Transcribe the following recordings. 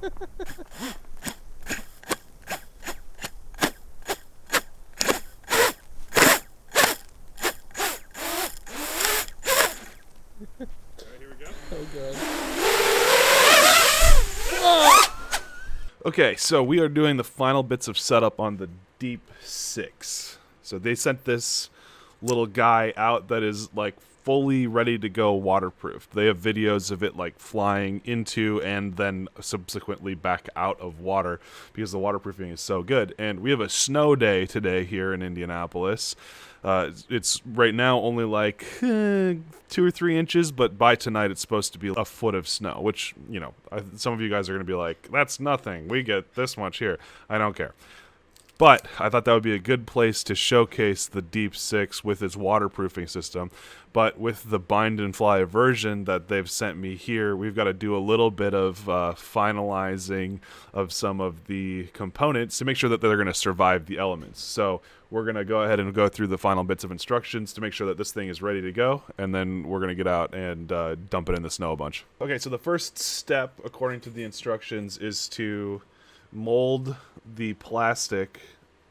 Here we go. Oh god. Okay, so we are doing the final bits of setup on the Deep 6. So they sent this little guy out that is like fully ready to go waterproof. They have videos of it like flying into and then subsequently back out of water because the waterproofing is so good. And we have a snow day today here in Indianapolis. It's right now only like 2 or 3 inches, but by tonight it's supposed to be a foot of snow, which, you know, some of you guys are going to be like, that's nothing. We get this much here. I don't care. But I thought that would be a good place to showcase the Deep 6 with its waterproofing system. But with the bind and fly version that they've sent me here, we've got to do a little bit of finalizing of some of the components to make sure that they're going to survive the elements. So we're going to go ahead and go through the final bits of instructions to make sure that this thing is ready to go. And then we're going to get out and dump it in the snow a bunch. Okay, so the first step, according to the instructions, is to mold the plastic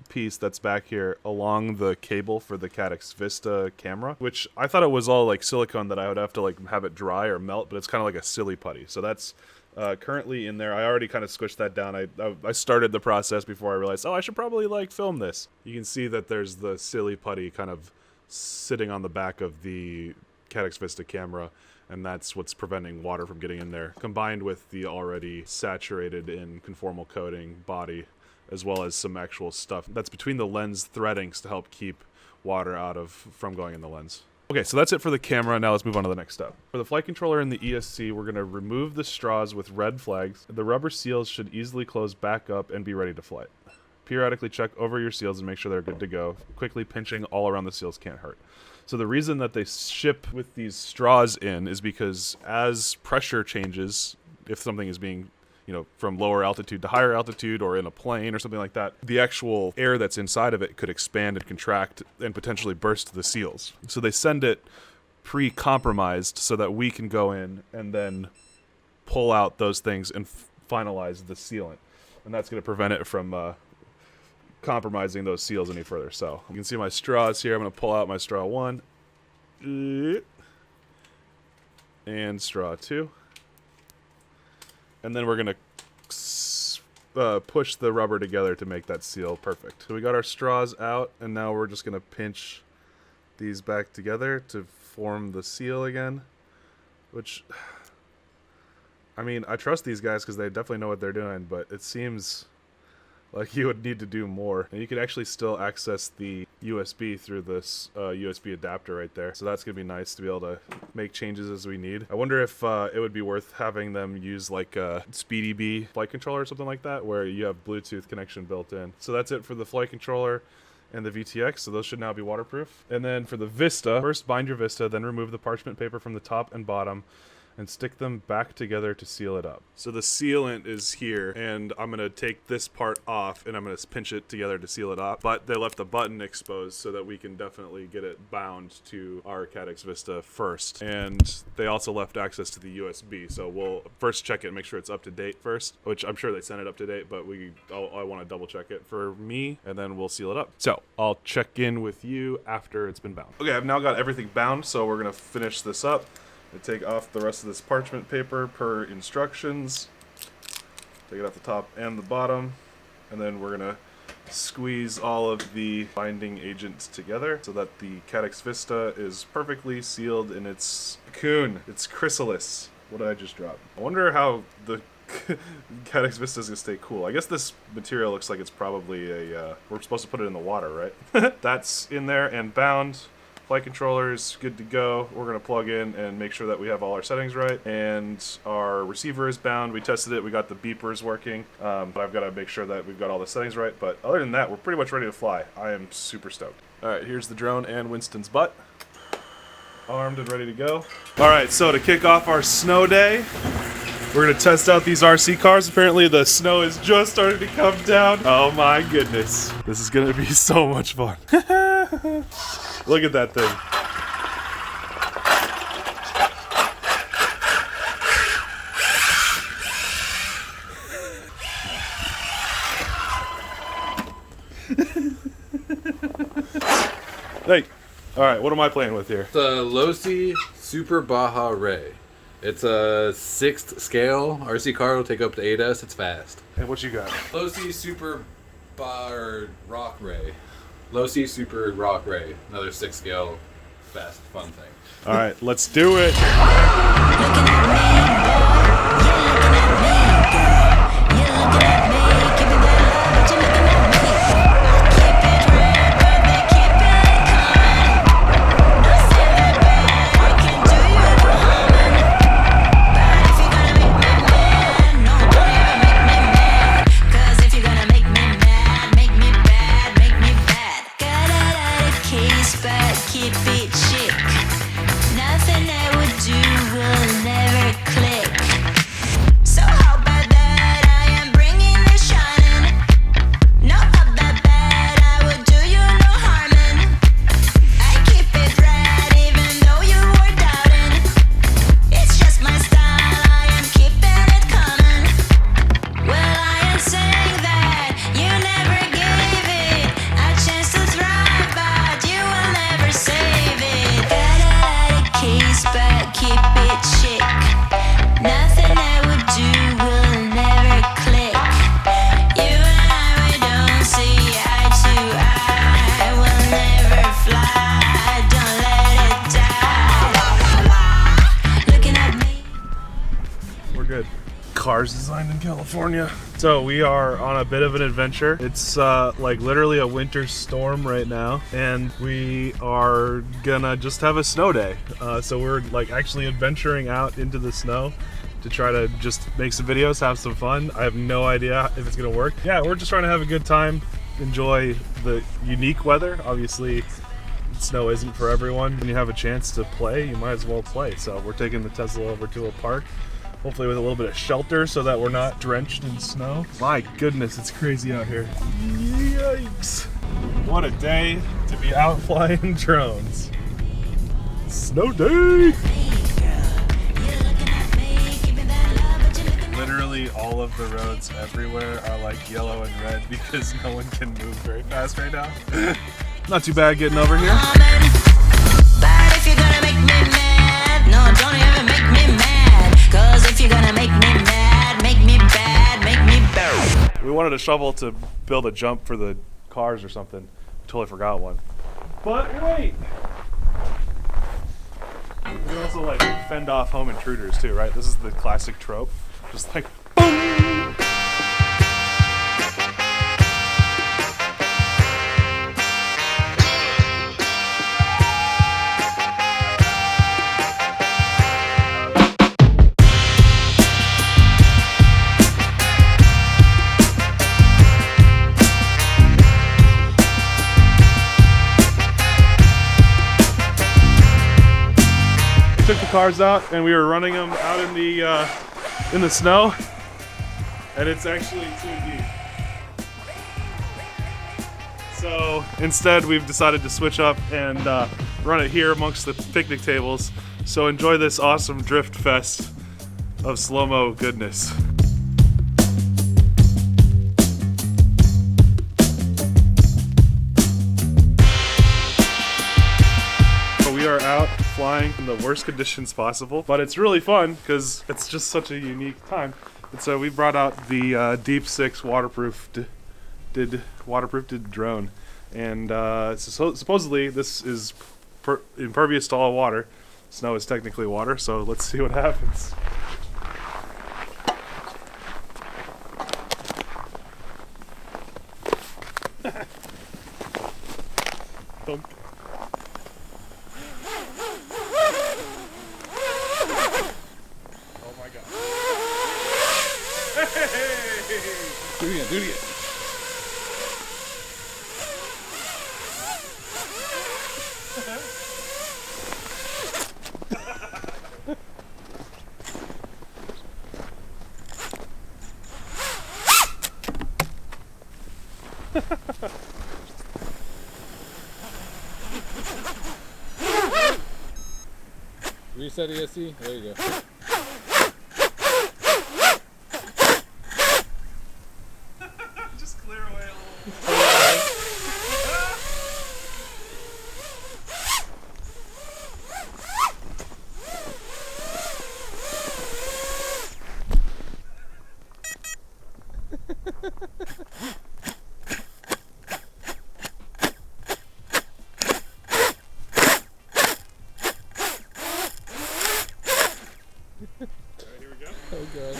piece that's back here along the cable for the Caddx Vista camera, which I thought it was all like silicone that I would have to like have it dry or melt, but it's kind of like a silly putty. So that's currently in there. I already kind of squished that down. I started the process before I realized, oh, I should probably like film this. You can see that there's the silly putty kind of sitting on the back of the Caddx Vista camera, and that's what's preventing water from getting in there, combined with the already saturated in conformal coating body, as well as some actual stuff that's between the lens threadings to help keep water from going in the lens. Okay, so that's it for the camera. Now let's move on to the next step. For the flight controller and the ESC, we're going to remove the straws with red flags. The rubber seals should easily close back up and be ready to flight. Periodically check over your seals and make sure they're good to go. Quickly pinching all around the seals can't hurt. So the reason that they ship with these straws in is because as pressure changes, if something is being, you know, from lower altitude to higher altitude or in a plane or something like that, the actual air that's inside of it could expand and contract and potentially burst the seals. So they send it pre-compromised so that we can go in and then pull out those things and finalize the sealant. And that's going to prevent it from compromising those seals any further. So you can see my straws here. I'm going to pull out my straw 1 and straw 2. And then we're going to push the rubber together to make that seal perfect. So we got our straws out, and now we're just going to pinch these back together to form the seal again. Which, I mean, I trust these guys because they definitely know what they're doing, but it seems like you would need to do more. And you could actually still access the USB through this USB adapter right there. So that's going to be nice to be able to make changes as we need. I wonder if it would be worth having them use like a SpeedyBee flight controller or something like that, where you have Bluetooth connection built in. So that's it for the flight controller and the VTX, so those should now be waterproof. And then for the Vista, first bind your Vista, then remove the parchment paper from the top and bottom, and stick them back together to seal it up. So the sealant is here, and I'm gonna take this part off and I'm gonna pinch it together to seal it up. But they left the button exposed so that we can definitely get it bound to our Caddx Vista first. And they also left access to the USB, so we'll first check it and make sure it's up to date first, which I'm sure they sent it up to date, but I wanna double check it for me, and then we'll seal it up. So I'll check in with you after it's been bound. Okay, I've now got everything bound, so we're gonna finish this up. I take off the rest of this parchment paper per instructions. Take it off the top and the bottom, and then we're gonna squeeze all of the binding agents together so that the Caddx Vista is perfectly sealed in its cocoon, its chrysalis. What did I just drop? I wonder how the Caddx Vista is gonna stay cool. I guess this material looks like it's probably we're supposed to put it in the water, right? That's in there and bound. Flight controller is good to go. We're going to plug in and make sure that we have all our settings right. And our receiver is bound. We tested it. We got the beepers working. But I've got to make sure that we've got all the settings right. But other than that, we're pretty much ready to fly. I am super stoked. All right, here's the drone and Winston's butt. Armed and ready to go. All right, so to kick off our snow day, we're going to test out these RC cars. Apparently the snow is just starting to come down. Oh my goodness. This is going to be so much fun. Look at that thing. Hey, all right, what am I playing with here? It's a Losi Super Baja Ray. It's a 6th scale. RC car will take up to 8S. It's fast. And what you got? Losi Super Rock Ray. Losi Super Rock Ray. Another 6th scale, fast, fun thing. All right, let's do it. Cars designed in California. So we are on a bit of an adventure. It's like literally a winter storm right now, and we are gonna just have a snow day. So we're like actually adventuring out into the snow to try to just make some videos, have some fun. I have no idea if it's gonna work. Yeah, we're just trying to have a good time, enjoy the unique weather. Obviously, snow isn't for everyone. When you have a chance to play, you might as well play. So we're taking the Tesla over to a park, hopefully with a little bit of shelter so that we're not drenched in snow. My goodness, it's crazy out here. Yikes. What a day to be out flying drones. Snow day! Literally all of the roads everywhere are like yellow and red because no one can move very fast right now. Not too bad getting over here. But if you're gonna make me mad, no, don't even make me mad. Cause if you're gonna make me mad, make me bad, make me bad. We wanted a shovel to build a jump for the cars or something. Totally forgot one. But wait! We can also like fend off home intruders too, right? This is the classic trope. Just like boom! Took the cars out and we were running them out in the snow, and it's actually too deep. So instead we've decided to switch up and run it here amongst the picnic tables. So enjoy this awesome drift fest of slow-mo goodness. We are out flying in the worst conditions possible, but it's really fun because it's just such a unique time. And so we brought out the Deep 6 waterproofed drone, and so supposedly this is impervious to all water. Snow is technically water, so let's see what happens. Dunk. Do it again, do it again. Reset ESC, there you go. here we go. Oh god.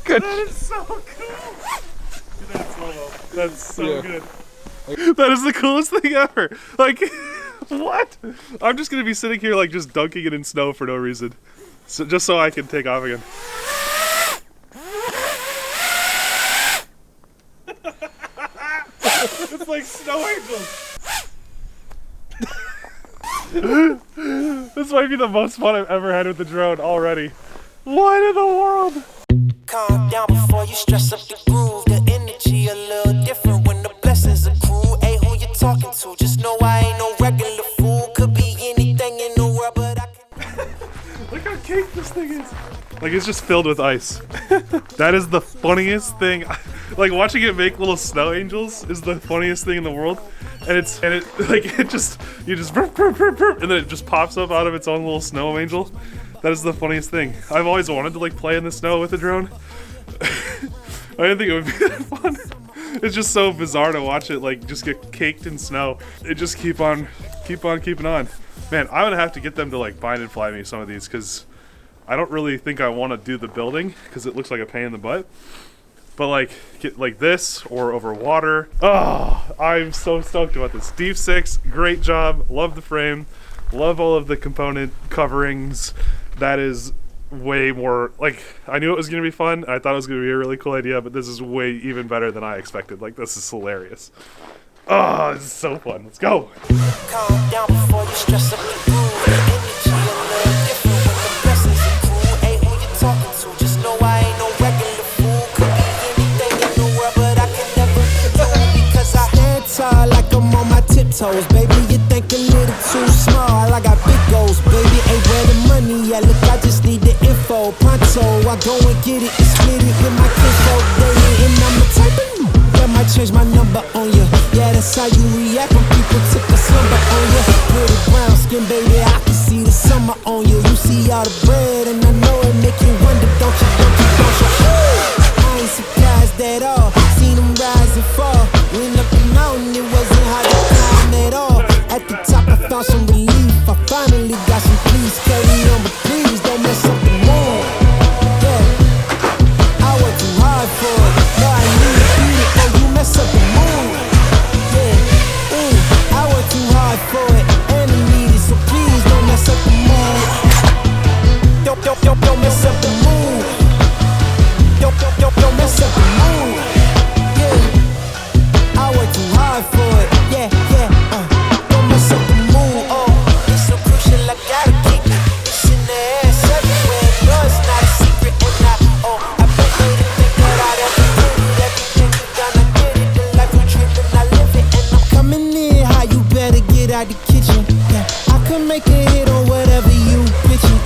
Good. That is so cool. Do that in slow-mo. That's so Yeah. good. That is the coolest thing ever. Like, what? I'm just gonna be sitting here like just dunking it in snow for no reason, so just so I can take off again. It's like snow angels. This might be the most fun I've ever had with the drone already. What in the world? Calm down before you stress up the groove. The energy a little different when the blessings accrue. Hey, who you talking to? Just know I ain't no regular fool. Could be anything in the world, but I can. Look how caked this thing is. Like, it's just filled with ice. That is the funniest thing. Like, watching it make little snow angels is the funniest thing in the world. And you just burp, burp, burp, burp, and then it just pops up out of its own little snow angel. That is the funniest thing. I've always wanted to like play in the snow with a drone. I didn't think it would be that fun. It's just so bizarre to watch it like just get caked in snow. It just keep on keeping on. Man, I'm gonna have to get them to like bind and fly me some of these because I don't really think I want to do the building because it looks like a pain in the butt. But like get like this or over water. Oh, I'm so stoked about this. Deep 6, great job. Love the frame. Love all of the component coverings. That is way more, like, I knew it was going to be fun. I thought it was going to be a really cool idea, but this is way even better than I expected. Like, this is hilarious. Oh, this is so fun. Let's go. Calm down before you stress up the groove. The energy a little different when the blessings accrue. Hey, who you talking to? Just know I ain't no regular fool. Could be anything in the world, but I can never be you because I stand tall like I'm on my tiptoes. Baby, you think a little too small. I got big goals, baby. Ain't where the money at. Look, I just need the info. Pronto, I go and get it and split it with my kinfolk daily. And I'm the type of that might change my number on you. Yeah, that's how you react when people took a slumber on you. Pretty brown skin, baby, I can see the summer on you. You see all the bread and I know it make you wonder, don't you? I ain't surprised at all. Seen them rise and fall. Went up the mountain, it wasn't hard to climb at all. At the top, I found some relief. I finally got some peace. Carry on, but please don't mess up the mood. Yeah, I worked too hard for it. No, I need to beat it, or you mess up the mood. Yeah, I worked too hard for it, and I need it, so please don't mess up the mood. Don't mess up the mood. Don't mess up the mood. Yeah, I worked too hard for it. Yeah, don't mess up the mood. Oh, it's so crucial, I gotta keep it. It's in the air, it's everywhere. No, it's not a secret, and I bet they didn't think that I'd ever did it. Everything you done, I did it. The life you trippin', I live it, and I'm coming in high. You better get out the kitchen. Yeah, I could make a hit on whatever you pitchin'.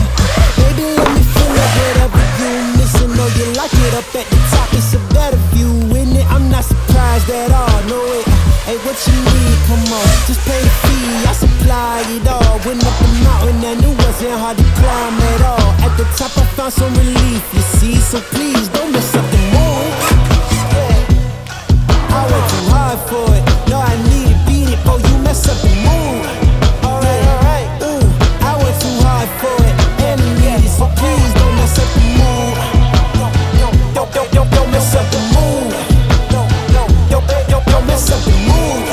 Baby, let me feel like whatever you missing. Know you like it up at the top. It's a better view, isn't it? I'm not surprised at all. No, it. Hey, what you need? Come on, just pay the fee. I supply it all. Went up the mountain and it wasn't hard to climb at all. At the top, I found some relief. You see, so please don't mess up the mood. Yeah, I worked too hard for it. No, I need to beat it. Oh, you mess up the mood. Alright. Ooh, I worked too hard for it, and I need it. So please don't mess up the mood. Don't mess up the mood. Don't mess up the mood.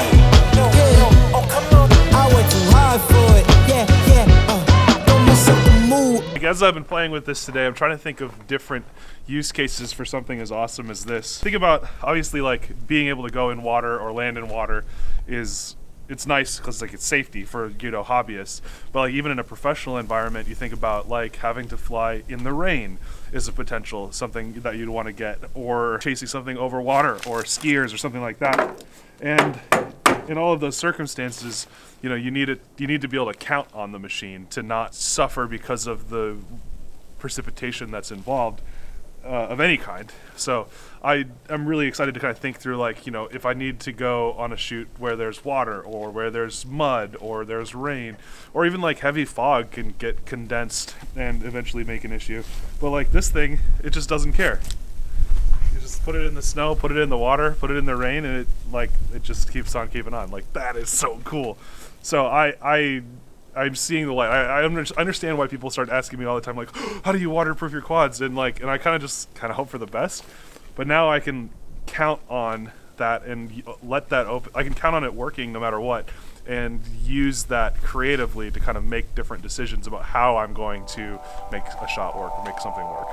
Yeah. Oh, come on. I worked too hard for it. Yeah. Don't mess up the mood. Like, as I've been playing with this today, I'm trying to think of different use cases for something as awesome as this. Think about, obviously, like being able to go in water or land in water it's nice because like it's safety for hobbyists, but like even in a professional environment, you think about like having to fly in the rain is a potential something that you'd want to get, or chasing something over water, or skiers or something like that. And in all of those circumstances, you need to be able to count on the machine to not suffer because of the precipitation that's involved of any kind. So I'm really excited to kind of think through, like, if I need to go on a shoot where there's water or where there's mud or there's rain, or even like heavy fog can get condensed and eventually make an issue. But like this thing, it just doesn't care. You just put it in the snow, put it in the water, put it in the rain, and it just keeps on keeping on. Like, that is so cool. So I'm seeing the light. I understand why people start asking me all the time, like, how do you waterproof your quads? And I kind of just hope for the best. But now I can count on that and let that open. I can count on it working no matter what, and use that creatively to kind of make different decisions about how I'm going to make a shot work or make something work.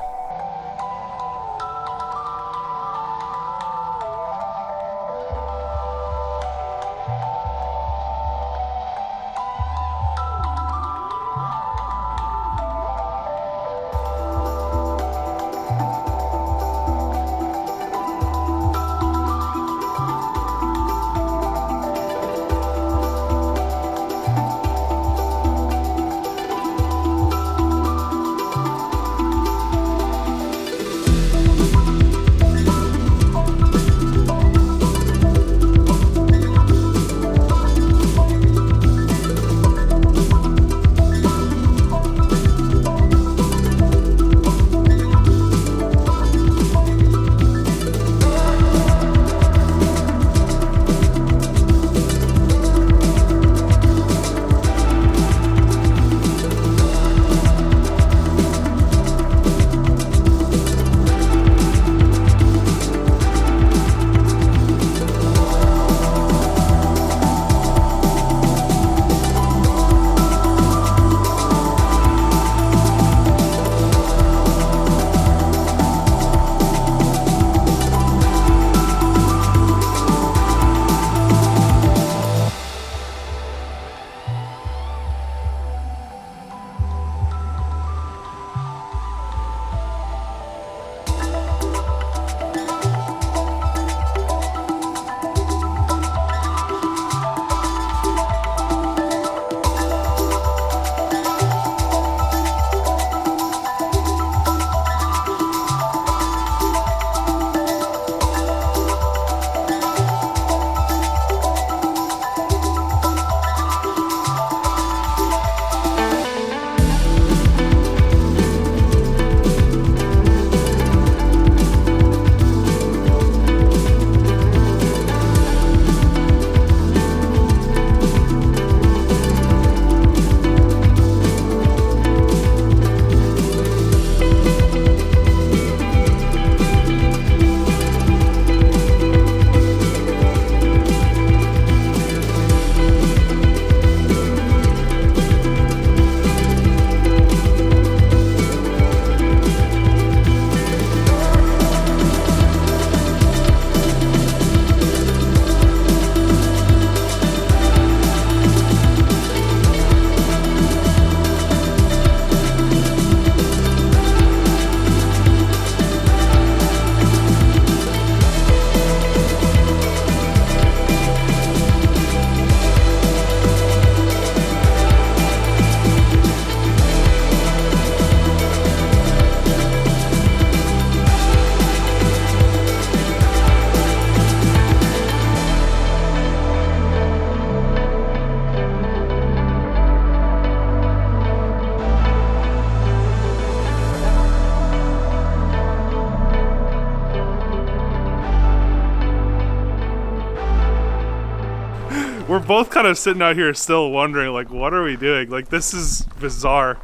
We're both kind of sitting out here still wondering, like, what are we doing? Like, this is bizarre.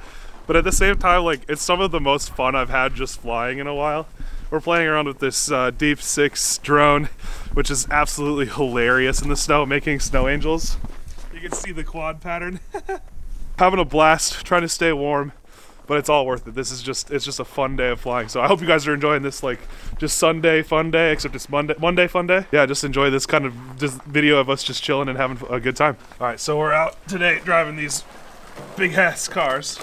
But at the same time, like, it's some of the most fun I've had just flying in a while. We're playing around with this Deep 6 drone, which is absolutely hilarious in the snow, making snow angels. You can see the quad pattern. Having a blast, trying to stay warm, but it's all worth it. It's just a fun day of flying. So I hope you guys are enjoying this, like, just Sunday fun day, except it's Monday fun day. Yeah, just enjoy this kind of just video of us just chilling and having a good time. All right, so we're out today driving these big ass cars,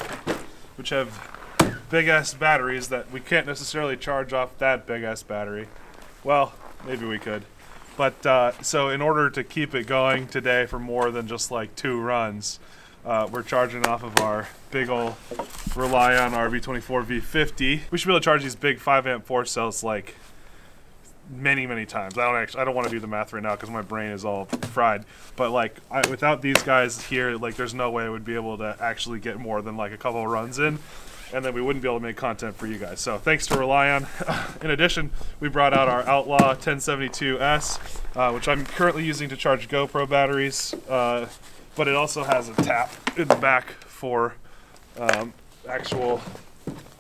which have big ass batteries that we can't necessarily charge off that big ass battery. Well, maybe we could. But so in order to keep it going today for more than just like 2 runs, we're charging off of our big ol' Relion RV24 V50. We should be able to charge these big 5 amp 4 cells like many times. I don't want to do the math right now because my brain is all fried. But like without these guys here, like there's no way I would be able to actually get more than like a couple of runs in, and then we wouldn't be able to make content for you guys. So thanks to Relion. In addition, we brought out our Outlaw 1072S, which I'm currently using to charge GoPro batteries. but it also has a tap in the back for actual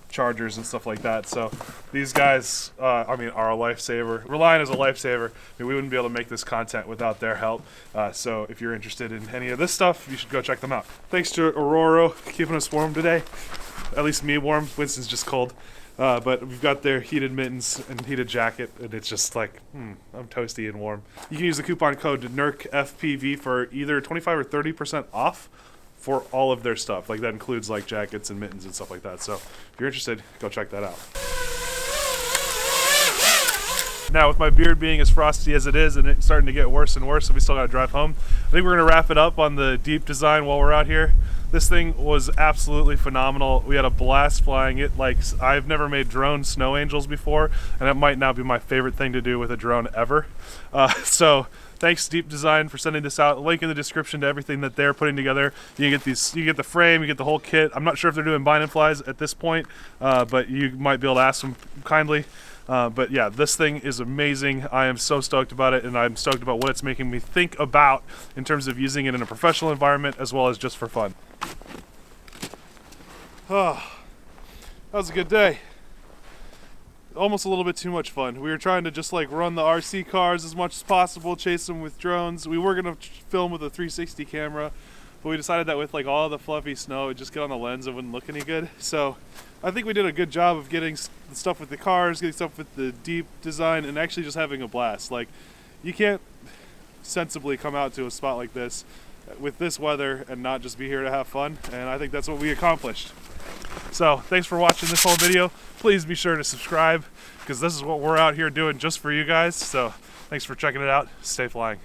chargers and stuff like that. So these guys, are a lifesaver. Reliant is a lifesaver. We wouldn't be able to make this content without their help. So if you're interested in any of this stuff, you should go check them out. Thanks to Aurora keeping us warm today. At least me warm. Winston's just cold. But we've got their heated mittens and heated jacket, and it's just like, I'm toasty and warm. You can use the coupon code NERCFPV for either 25 or 30% off for all of their stuff. Like that includes like jackets and mittens and stuff like that. So if you're interested, go check that out. Now with my beard being as frosty as it is and it's starting to get worse and worse, so we still gotta drive home, I think we're gonna wrap it up on the Deep design while we're out here. This thing was absolutely phenomenal. We had a blast flying it. Like, I've never made drone snow angels before, and it might now be my favorite thing to do with a drone ever. So thanks Deep Design for sending this out. Link in the description to everything that they're putting together. You get these, you get the frame, you get the whole kit. I'm not sure if they're doing bind and flies at this point, but you might be able to ask them kindly. But yeah, this thing is amazing. I am so stoked about it, and I'm stoked about what it's making me think about in terms of using it in a professional environment as well as just for fun. Oh, that was a good day. Almost a little bit too much fun. We were trying to just like run the RC cars as much as possible, chase them with drones. We were gonna film with a 360 camera, but we decided that with like all the fluffy snow, it'd just get on the lens, it wouldn't look any good. So I think we did a good job of getting stuff with the cars, getting stuff with the Deep design, and actually just having a blast. Like, you can't sensibly come out to a spot like this with this weather and not just be here to have fun, and I think that's what we accomplished. So thanks for watching this whole video. Please be sure to subscribe, because this is what we're out here doing just for you guys. So thanks for checking it out. Stay flying.